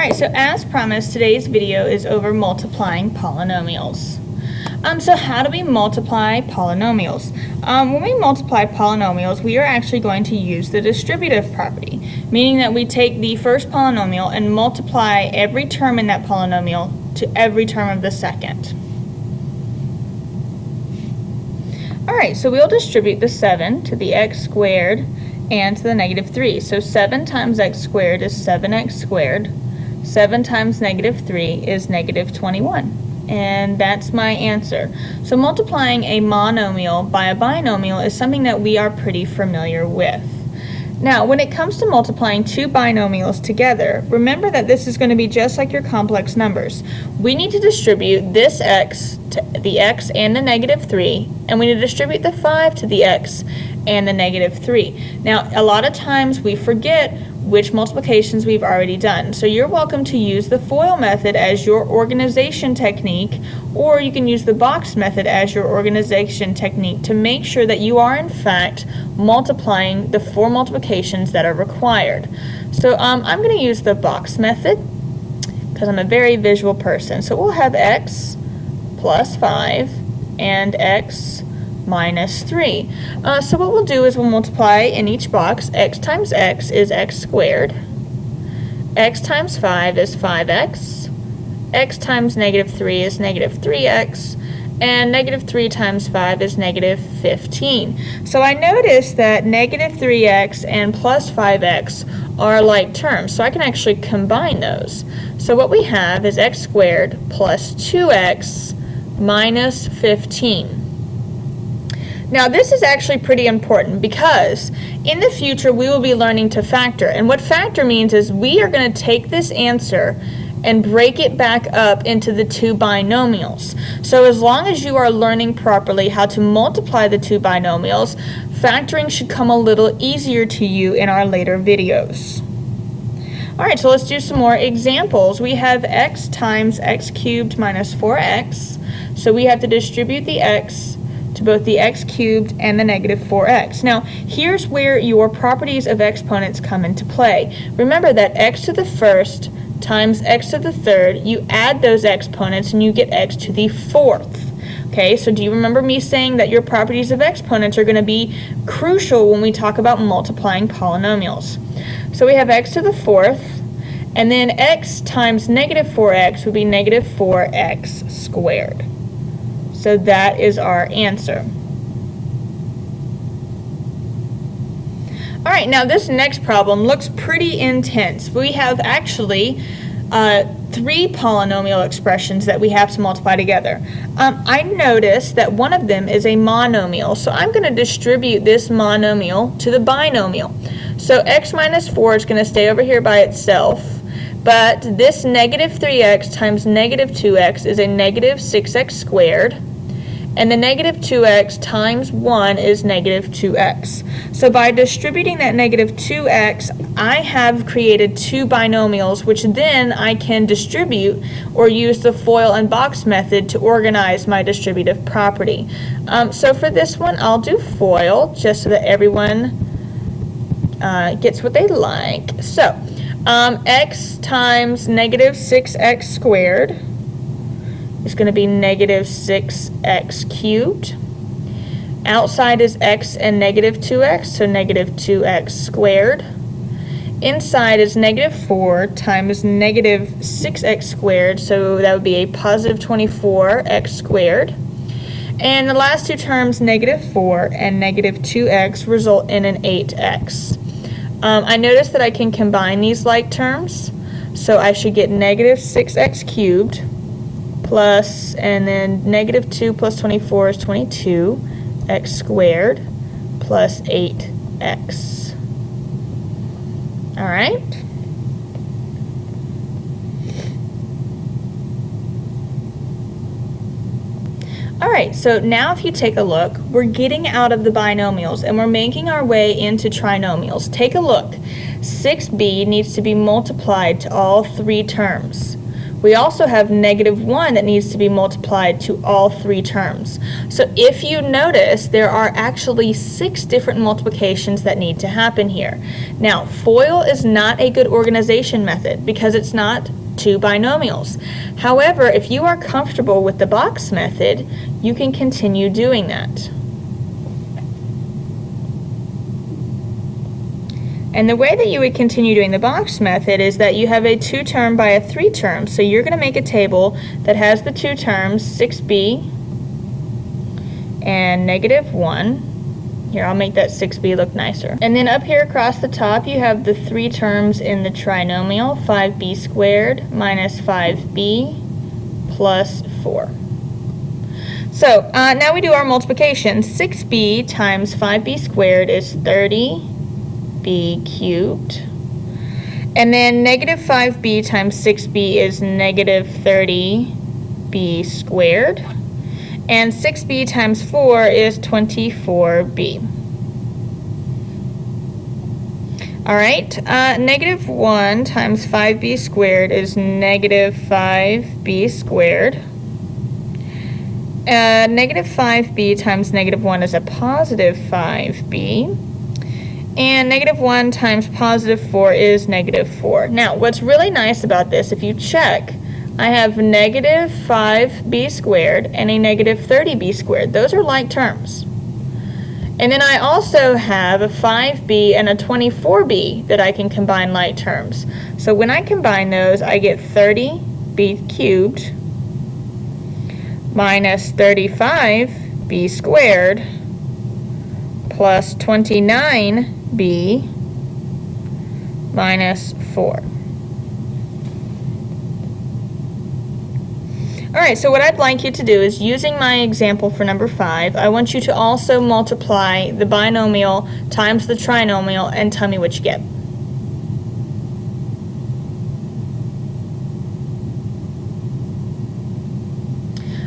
Alright, so as promised, today's video is over multiplying polynomials. So how do we multiply polynomials? When we multiply polynomials, we are actually going to use the distributive property, meaning that we take the first polynomial and multiply every term in that polynomial to every term of the second. Alright, so we'll distribute the 7 to the x squared and to the negative 3. So 7 times x squared is 7x squared. 7 times negative 3 is negative 21. And that's my answer. So multiplying a monomial by a binomial is something that we are pretty familiar with. Now, when it comes to multiplying two binomials together, remember that this is going to be just like your complex numbers. We need to distribute this x to the x and the negative 3, and we need to distribute the 5 to the x and the negative 3. Now, a lot of times we forget which multiplications we've already done. So you're welcome to use the FOIL method as your organization technique, or you can use the box method as your organization technique to make sure that you are in fact multiplying the 4 multiplications that are required. So I'm going to use the box method because I'm a very visual person. So we'll have x plus 5 and x minus 3. So what we'll do is we'll multiply in each box. X times x is x squared. X times 5 is 5x. X times negative 3 is negative 3x. And negative 3 times 5 is negative 15. So I noticed that negative 3x and plus 5x are like terms. So I can actually combine those. So what we have is x squared plus 2x minus 15. Now this is actually pretty important because in the future we will be learning to factor, and what factor means is we are going to take this answer and break it back up into the two binomials. So as long as you are learning properly how to multiply the two binomials, factoring should come a little easier to you in our later videos. Alright, so let's do some more examples. We have x times x cubed minus 4x, so we have to distribute the x to both the x cubed and the negative 4x. Now, here's where your properties of exponents come into play. Remember that x to the first times x to the third, you add those exponents and you get x to the fourth. Okay, so do you remember me saying that your properties of exponents are going to be crucial when we talk about multiplying polynomials? So we have x to the fourth, and then x times negative 4x would be negative 4x squared. So that is our answer. Alright, now this next problem looks pretty intense. We have actually 3 polynomial expressions that we have to multiply together. I noticed that one of them is a monomial, so I'm going to distribute this monomial to the binomial. So x minus 4 is going to stay over here by itself, but this negative 3x times negative 2x is a negative 6x squared. And the negative 2x times 1 is negative 2x. So by distributing that negative 2x, I have created 2 binomials, which then I can distribute or use the FOIL and box method to organize my distributive property. So for this one, I'll do FOIL just so that everyone gets what they like. So x times negative 6x squared is going to be negative 6x cubed. Outside is x and negative 2x, so negative 2x squared. Inside is negative 4 times negative 6x squared, so that would be a positive 24x squared. And the last two terms, negative 4 and negative 2x, result in an 8x. I noticed that I can combine these like terms, so I should get negative 6x cubed plus, and then negative 2 plus 24 is 22x squared plus 8x. Alright. Alright, so now if you take a look, we're getting out of the binomials and we're making our way into trinomials. Take a look. 6b needs to be multiplied to all 3 terms. we also have -1 that needs to be multiplied to all 3 terms. So if you notice, there are actually 6 different multiplications that need to happen here. Now, FOIL is not a good organization method because it's not 2 binomials. However, if you are comfortable with the box method, you can continue doing that. And the way that you would continue doing the box method is that you have a 2 term by a 3 term. So you're going to make a table that has the 2 terms, 6b and -1. Here, I'll make that 6b look nicer. And then up here across the top, you have the 3 terms in the trinomial, 5b squared minus 5b plus 4. So now we do our multiplication. 6b times 5b squared is 30b cubed. And then -5b times 6b is -30b squared. And 6b times 4 is 24b. All right, -1 times 5b squared is -5b squared. -5b times -1 is a positive 5b. And -1 times positive 4 is -4. Now, what's really nice about this, if you check, I have -5b squared and a -30b squared. Those are like terms. And then I also have a 5b and a 24b that I can combine like terms. So when I combine those, I get 30b cubed minus 35b squared plus 29b minus 4. Alright, so what I'd like you to do is, using my example for number 5, I want you to also multiply the binomial times the trinomial and tell me what you get.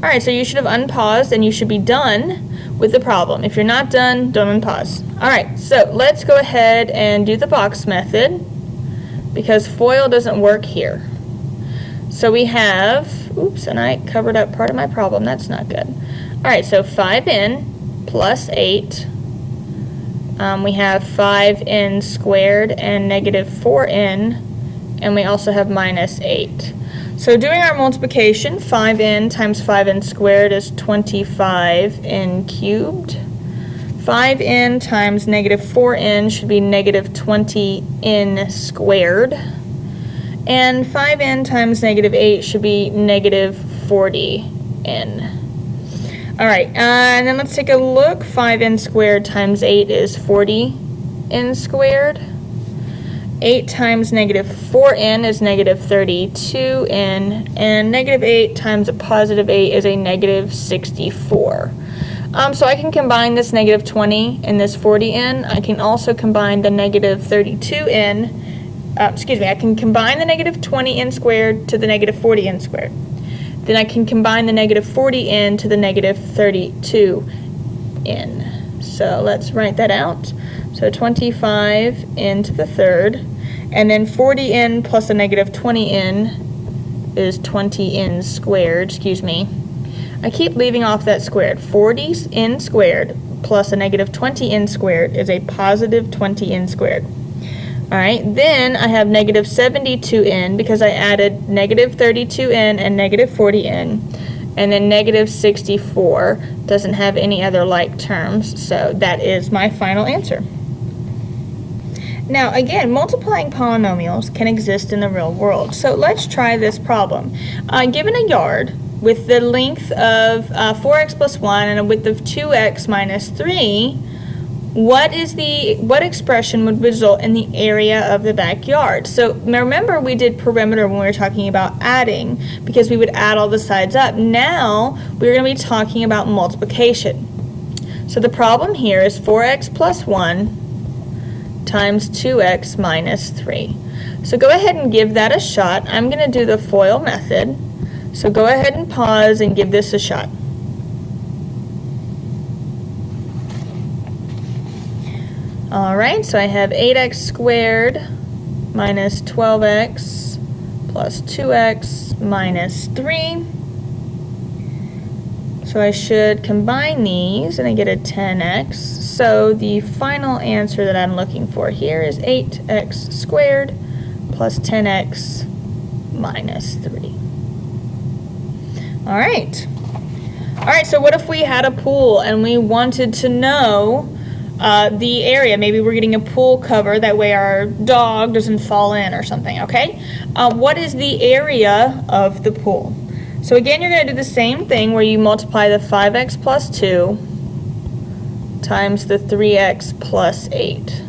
Alright, so you should have unpaused and you should be done with the problem. If you're not done, don't unpause. Alright, so let's go ahead and do the box method because FOIL doesn't work here. So we have, oops, and I covered up part of my problem. That's not good. Alright, so 5n plus 8. We have 5n squared and -4n, and we also have minus 8. So doing our multiplication, 5n times 5n squared is 25n cubed. 5n times -4n should be -20n squared. And 5n times -8 should be -40n. Alright, and then let's take a look. 5n squared times 8 is 40n squared. 8 times -4n is -32n. And -8 times a positive 8 is a -64. So I can combine this -20 and this 40n. I can also combine the -32n. I can combine the -20n squared to the -40n squared. Then I can combine the -40n to the -32n. So let's write that out. So 25n to the third, and then 40n plus a -20n is 20n squared, I keep leaving off that squared. 40n squared plus a -20n squared is a positive 20n squared. Alright, then I have -72n because I added -32n and -40n, and then -64 doesn't have any other like terms, so that is my final answer. Now again, multiplying polynomials can exist in the real world, so let's try this problem. Given a yard with the length of 4x plus 1 and a width of 2x minus 3, what expression would result in the area of the backyard? So remember, we did perimeter when we were talking about adding, because we would add all the sides up. Now we're going to be talking about multiplication. So the problem here is 4x plus 1 times 2x minus 3. So go ahead and give that a shot. I'm going to do the FOIL method. So go ahead and pause and give this a shot. Alright, so I have 8x squared minus 12x plus 2x minus 3. So I should combine these and I get a 10x. So the final answer that I'm looking for here is 8x squared plus 10x minus 3. All right. All right, so what if we had a pool and we wanted to know the area? Maybe we're getting a pool cover, that way our dog doesn't fall in or something, okay? What is the area of the pool? So again, you're going to do the same thing where you multiply the 5x plus 2 times the 3x plus 8.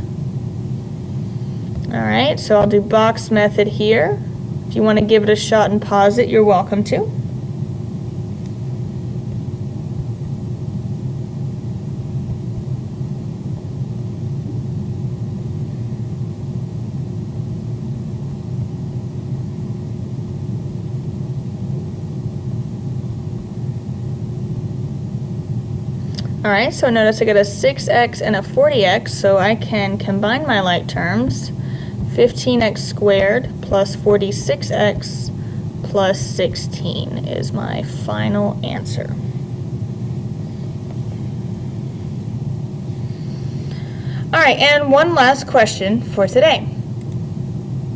All right, so I'll do box method here. If you want to give it a shot and pause it, you're welcome to. All right, so notice I got a 6x and a 40x, so I can combine my like terms. 15x squared plus 46x plus 16 is my final answer. All right, and one last question for today.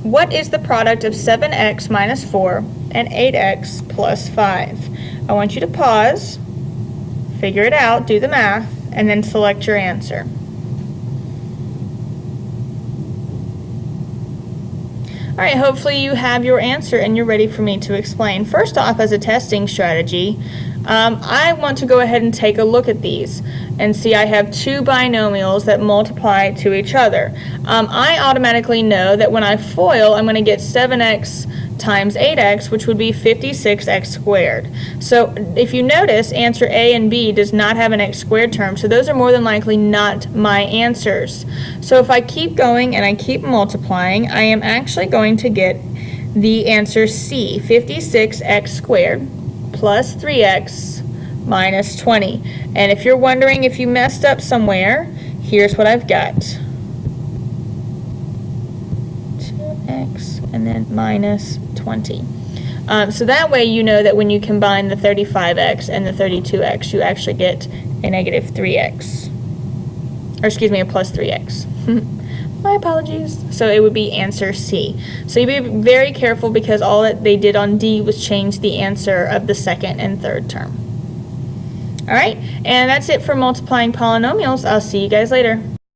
What is the product of 7x minus 4 and 8x plus 5? I want you to pause, figure it out, do the math, and then select your answer. All right, hopefully you have your answer and you're ready for me to explain. First off, as a testing strategy, I want to go ahead and take a look at these and see I have two binomials that multiply to each other. I automatically know that when I FOIL, I'm going to get 7x times 8x, which would be 56x squared. So if you notice, answer A and B does not have an x squared term, so those are more than likely not my answers. So if I keep going and I keep multiplying, I am actually going to get the answer C, 56x squared plus 3x minus 20. And if you're wondering if you messed up somewhere, here's what I've got. 2x and then minus 20. So that way you know that when you combine the 35x and the 32x, you actually get a negative 3x. Or excuse me, a plus 3x. My apologies. So it would be answer C. So you be very careful because all that they did on D was change the answer of the second and third term. All right, and that's it for multiplying polynomials. I'll see you guys later.